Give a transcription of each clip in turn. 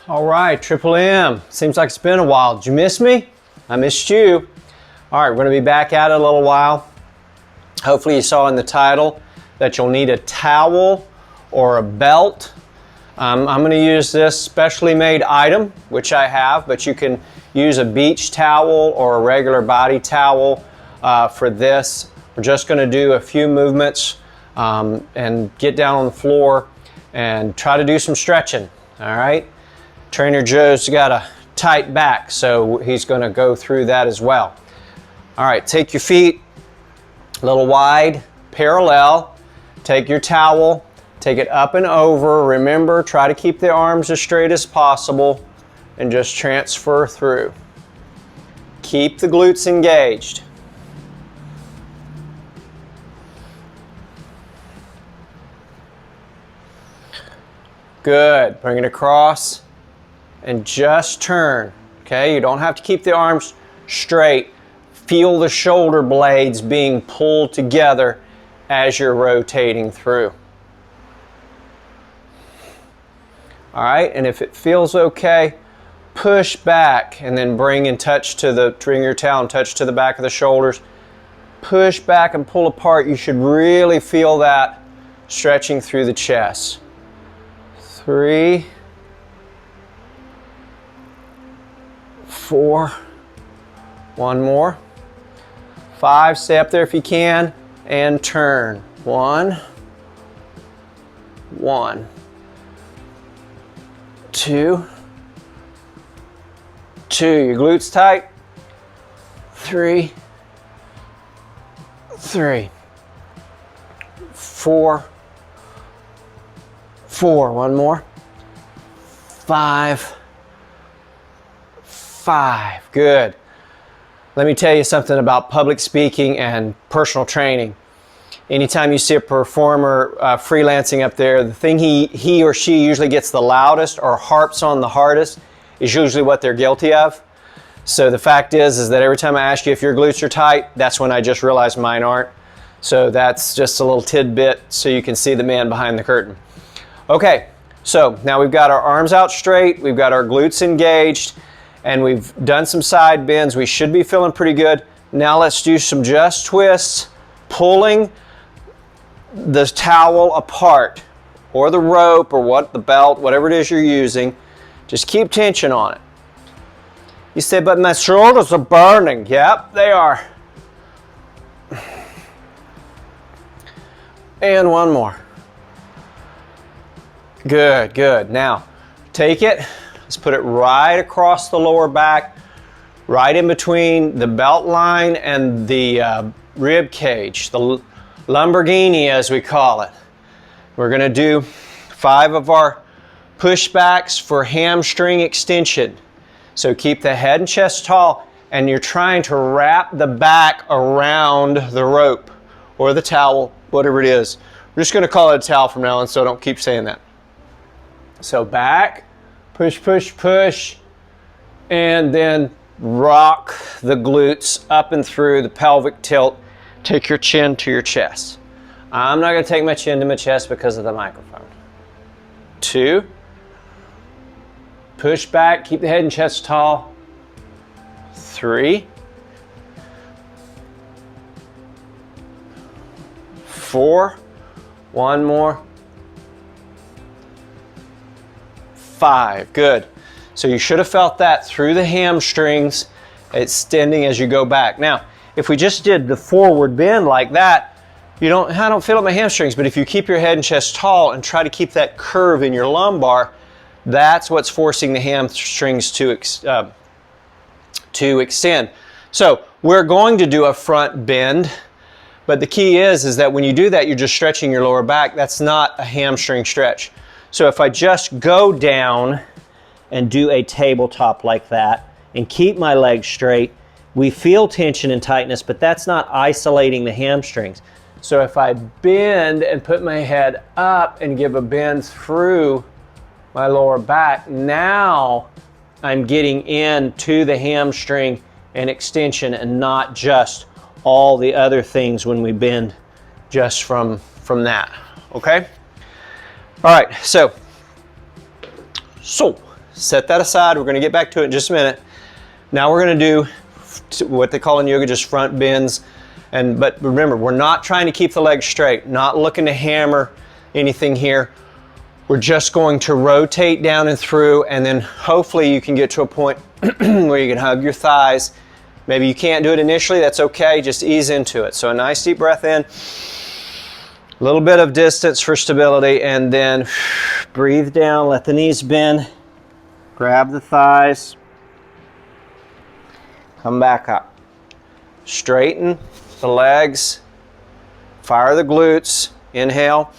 All right, Triple M. Seems like it's been a while. Did you miss me? I missed you. All right, we're going to be back at it a little while. Hopefully you saw in the title that you'll need a towel or a belt. I'm going to use this specially made item, which I have, but you can use a beach towel or a regular body towel for this. We're just going to do a few movements and get down on the floor and try to do some stretching. All right. Trainer Joe's got a tight back, so he's going to go through that as well. All right, take your feet a little wide, parallel. Take your towel, take it up and over. Remember, try to keep the arms as straight as possible and just transfer through. Keep the glutes engaged. Good. Bring it across and just turn. Okay, you don't have to keep the arms straight. Feel the shoulder blades being pulled together as you're rotating through. All right, and if it feels okay, push back and then bring your towel and touch to the back of the shoulders. Push back and pull apart. You should really feel that stretching through the chest. 3, 4, one more. 5, stay up there if you can, and turn. 1, 2, 2, your glutes tight. 3, 4, 4, one more. 5, good. Let me tell you something about public speaking and personal training. Anytime you see a performer freelancing up there, the thing he or she usually gets the loudest or harps on the hardest is usually what they're guilty of. So the fact is that every time I ask you if your glutes are tight, that's when I just realize mine aren't. So that's just a little tidbit so you can see the man behind the curtain. Okay, so now we've got our arms out straight, we've got our glutes engaged, and we've done some side bends. We should be feeling pretty good. Now let's do some just twists, pulling the towel apart, or the rope, or the belt, whatever it is you're using. Just keep tension on it. You say, but my shoulders are burning. Yep, they are. And one more. Good, good. Now, take it. Let's put it right across the lower back, right in between the belt line and the rib cage, the Lamborghini as we call it. We're going to do 5 of our pushbacks for hamstring extension. So keep the head and chest tall, and you're trying to wrap the back around the rope or the towel, whatever it is. We're just going to call it a towel from now on, so don't keep saying that. So back. Push, push, push, and then rock the glutes up and through the pelvic tilt. Take your chin to your chest. I'm not going to take my chin to my chest because of the microphone. 2, push back, keep the head and chest tall. 3, 4, one more. 5, good. So you should have felt that through the hamstrings, extending as you go back. Now, if we just did the forward bend like that, I don't feel it in my hamstrings, but if you keep your head and chest tall and try to keep that curve in your lumbar, that's what's forcing the hamstrings to extend. So we're going to do a front bend, but the key is that when you do that, you're just stretching your lower back. That's not a hamstring stretch. So if I just go down and do a tabletop like that and keep my legs straight, we feel tension and tightness, but that's not isolating the hamstrings. So if I bend and put my head up and give a bend through my lower back, now I'm getting into the hamstring and extension and not just all the other things when we bend just from that, okay? All right, so Set that aside. We're going to get back to it in just a minute. Now we're going to do what they call in yoga just front bends. But remember, we're not trying to keep the legs straight, not looking to hammer anything here. We're just going to rotate down and through, and then hopefully you can get to a point where you can hug your thighs. Maybe you can't do it initially, that's okay, just ease into it. So a nice deep breath in, a little bit of distance for stability, and then breathe down, let the knees bend, grab the thighs, come back up. Straighten the legs, fire the glutes, inhale,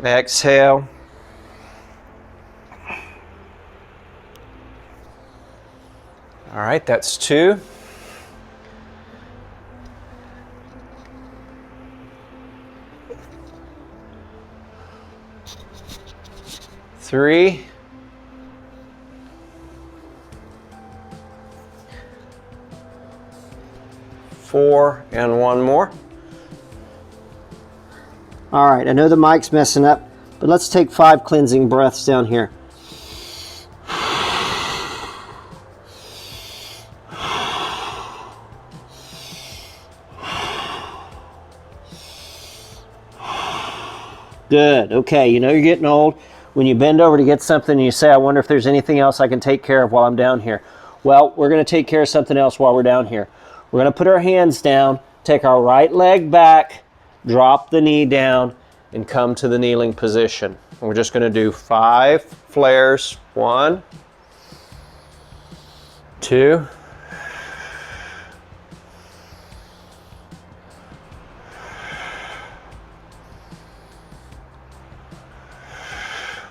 exhale. All right, that's 2. Three. 4, and 1 more. All right, I know the mic's messing up, but let's take 5 cleansing breaths down here. Good. Okay, you know you're getting old when you bend over to get something and you say, I wonder if there's anything else I can take care of while I'm down here. Well, we're going to take care of something else while we're down here. We're going to put our hands down, take our right leg back, drop the knee down, and come to the kneeling position. And we're just going to do 5 flares. 1, 2,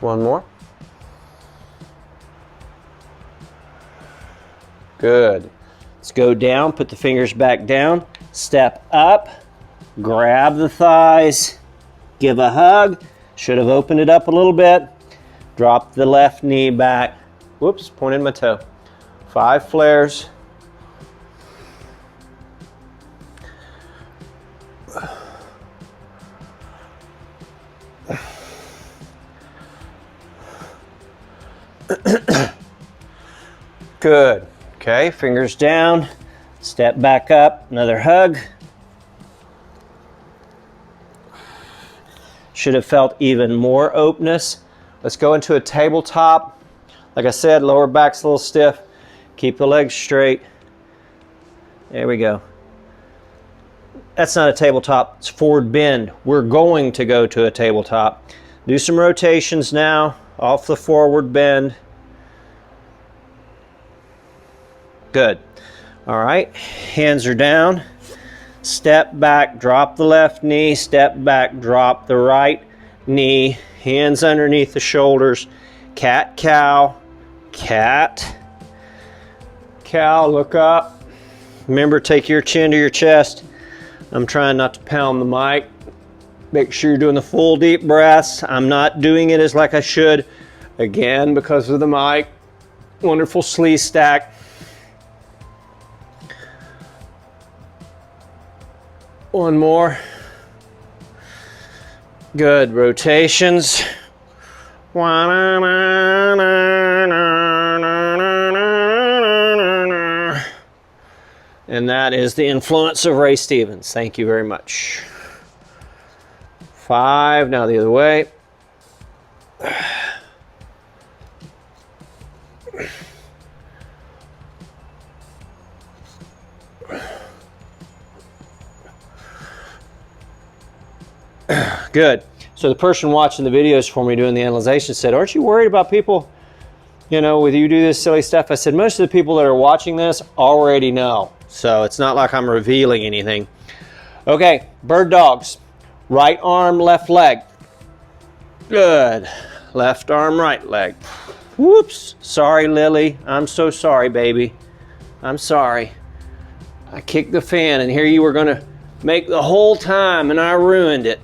1 more. Good. Let's go down, put the fingers back down, step up, grab the thighs, give a hug. Should have opened it up a little bit. Drop the left knee back. Whoops, pointed my toe. 5 flares. Good. Okay, fingers down, step back up, another hug. Should have felt even more openness. Let's go into a tabletop. Like I said, lower back's a little stiff. Keep the legs straight. There we go. That's not a tabletop, it's forward bend. We're going to go to a tabletop. Do some rotations now, off the forward bend. Good. All right, hands are down. Step back, drop the left knee, step back, drop the right knee, hands underneath the shoulders. Cat, cow, cat, cow, look up. Remember, take your chin to your chest. I'm trying not to pound the mic. Make sure you're doing the full deep breaths. I'm not doing it as like I should, again, because of the mic. Wonderful sleeve stack. One more. Good. Rotations. And that is the influence of Ray Stevens. Thank you very much. 5. Now the other way. Good. So the person watching the videos for me doing the analyzation said, aren't you worried about people, you know, with you do this silly stuff? I said, most of the people that are watching this already know. So it's not like I'm revealing anything. Okay, bird dogs. Right arm, left leg. Good. Left arm, right leg. Whoops. Sorry, Lily. I'm so sorry, baby. I'm sorry. I kicked the fan and here you were going to make the whole time and I ruined it.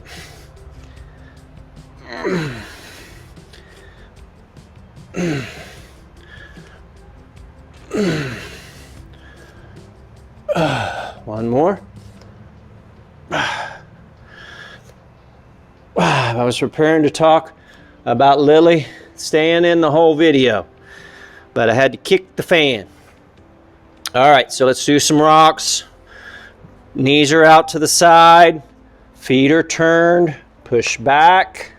One more. I was preparing to talk about Lily staying in the whole video. but I had to kick the fan. All right, so let's do some rocks. Knees are out to the side, feet are turned, push back,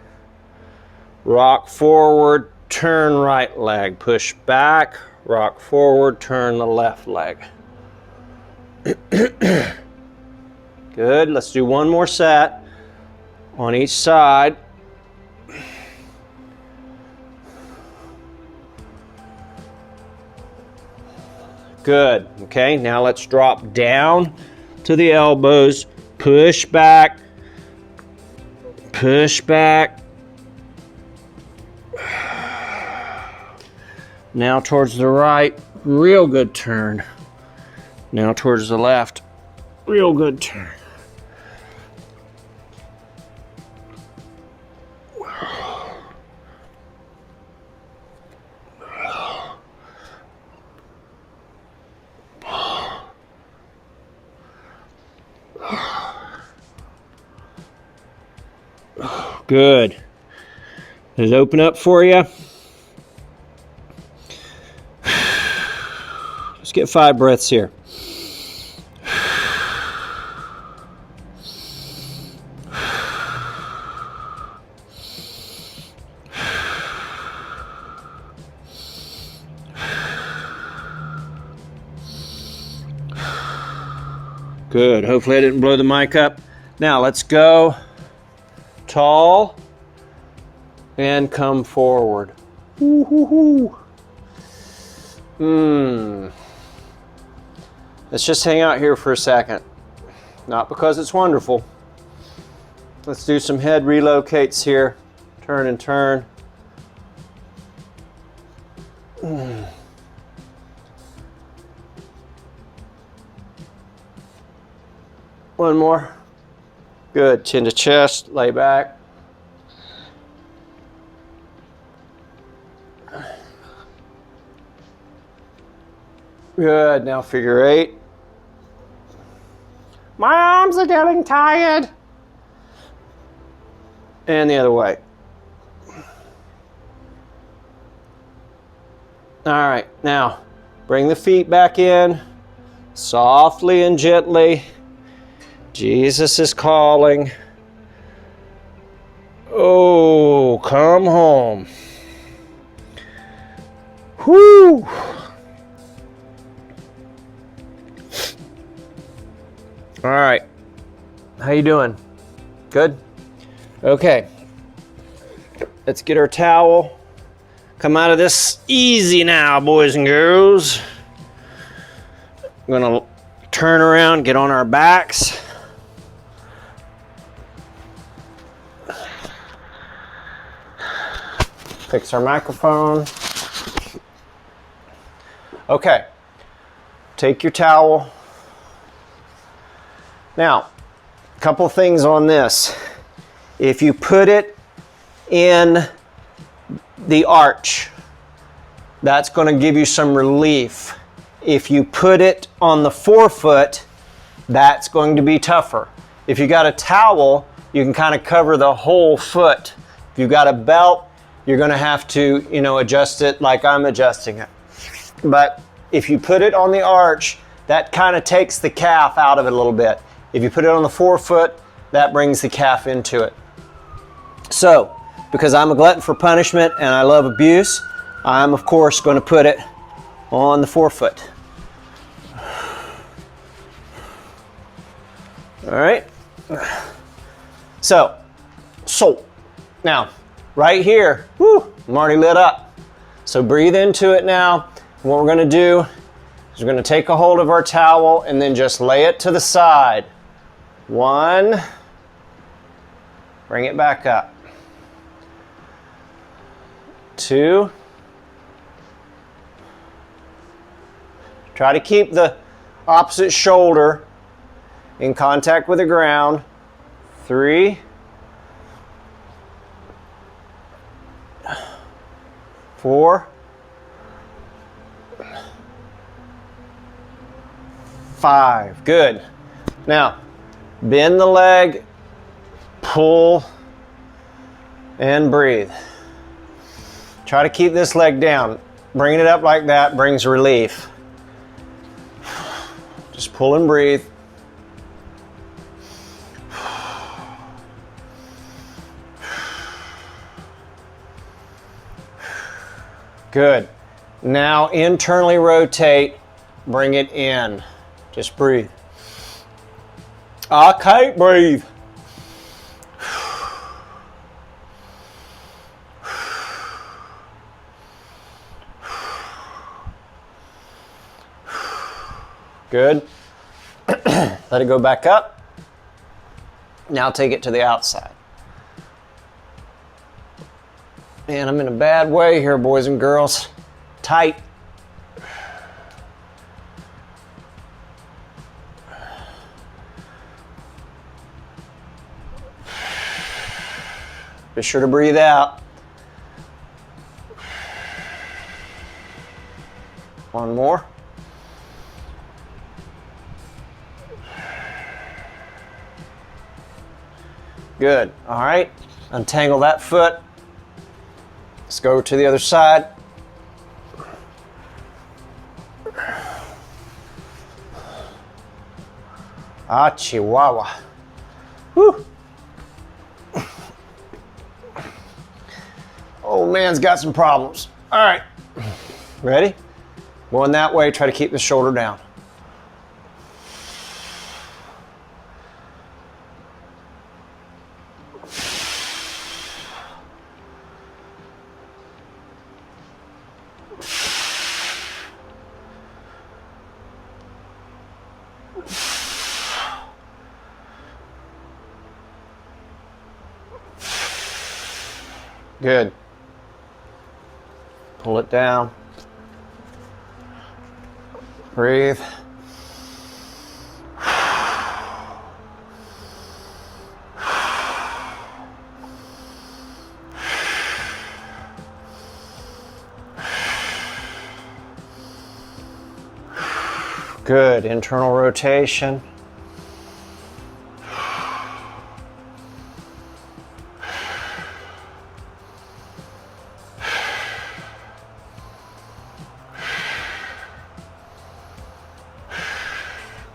rock forward, turn right leg, push back, rock forward, turn the left leg. Good, let's do one more set on each side. Good, okay, now let's drop down to the elbows, push back, push back. Now towards the right, real good turn. Now towards the left, real good turn. Good. Does it open up for you? Let's get 5 breaths here. Good. Hopefully I didn't blow the mic up. Now let's go tall and come forward. Let's just hang out here for a second. Not because it's wonderful. Let's do some head relocates here. Turn and turn. One more. Good. Chin to chest, lay back. Good. Now figure 8. My arms are getting tired. And the other way. All right. Now bring the feet back in softly and gently. Jesus is calling. Oh, come home. Whoo! All right. How you doing? Good? Okay. Let's get our towel. Come out of this easy now, boys and girls. We're gonna turn around, get on our backs. Fix our microphone. Okay, take your towel. Now, a couple things on this. If you put it in the arch, that's going to give you some relief. If you put it on the forefoot, that's going to be tougher. If you got a towel, you can kind of cover the whole foot. If you've got a belt, you're going to have to, adjust it like I'm adjusting it. But if you put it on the arch, that kind of takes the calf out of it a little bit. If you put it on the forefoot, that brings the calf into it. So, because I'm a glutton for punishment and I love abuse, I'm of course going to put it on the forefoot. All right. So now, right here, I'm already lit up. So breathe into it now. What we're going to do is we're going to take a hold of our towel and then just lay it to the side. 1, bring it back up. 2, try to keep the opposite shoulder in contact with the ground. 3, 4, 5. Good. Now, bend the leg, pull, and breathe. Try to keep this leg down. Bringing it up like that brings relief. Just pull and breathe. Good. Now internally rotate, bring it in. Just breathe. I can't breathe. Good. Let it go back up. Now take it to the outside. Man, I'm in a bad way here, boys and girls. Tight. Be sure to breathe out. One more. Good. All right. Untangle that foot. Let's go to the other side. Ah, Chihuahua. Whew. Old man's got some problems. All right. Ready? Going that way, try to keep the shoulder down. Good. Pull it down. Breathe. Good. Internal rotation.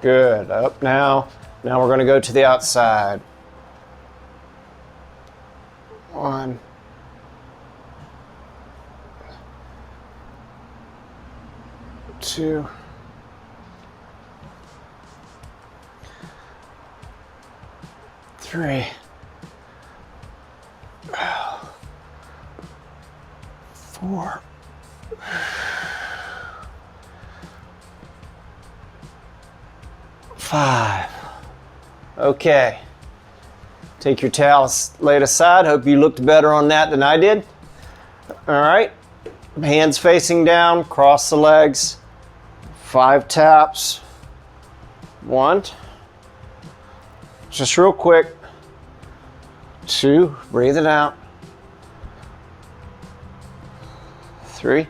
Good. Up now. Now we're going to go to the outside. 1, 2, 3, 4, 5. Okay. Take your towel, lay it aside. Hope you looked better on that than I did. All right. Hands facing down, cross the legs. 5 taps. 1. Just real quick. 2. Breathe it out. 3.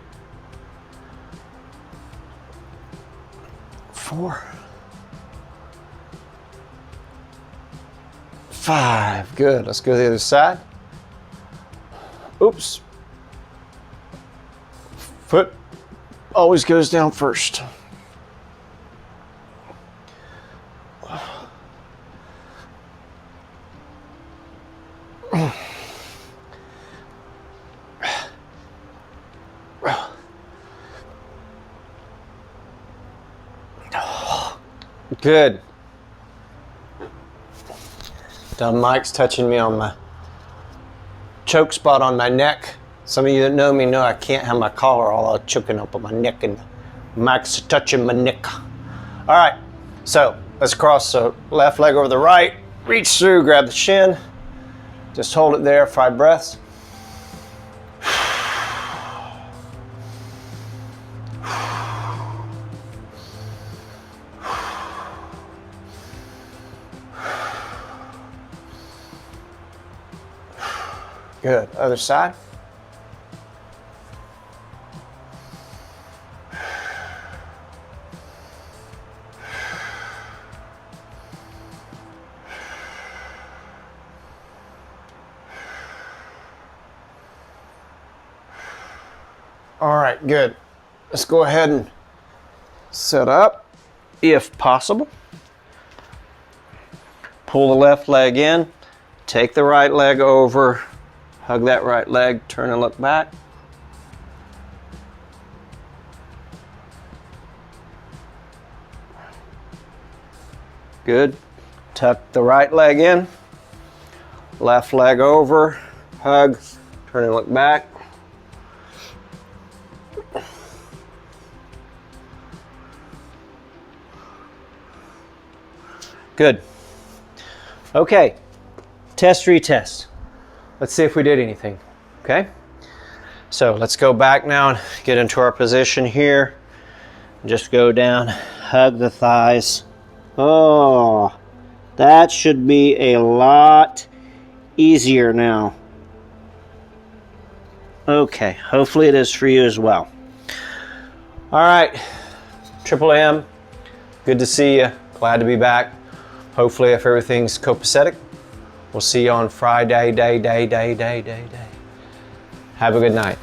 4. 5. Good. Let's go to the other side. Oops. Foot always goes down first. Good. Dumb Mike's touching me on my choke spot on my neck. Some of you that know me know I can't have my collar all out choking up on my neck, and Mike's touching my neck. All right, so let's cross the left leg over the right, reach through, grab the shin, just hold it there, 5 breaths. Good. Other side. All right, good. Let's go ahead and set up, if possible. Pull the left leg in, take the right leg over, hug that right leg, turn and look back. Good. Tuck the right leg in, left leg over, hug, turn and look back. Good. Okay, test, retest. Let's see if we did anything, okay? So let's go back now and get into our position here. Just go down, hug the thighs. Oh, that should be a lot easier now. Okay, hopefully it is for you as well. All right, Triple M, good to see you. Glad to be back. Hopefully, if everything's copacetic, we'll see you on Friday, day. Have a good night.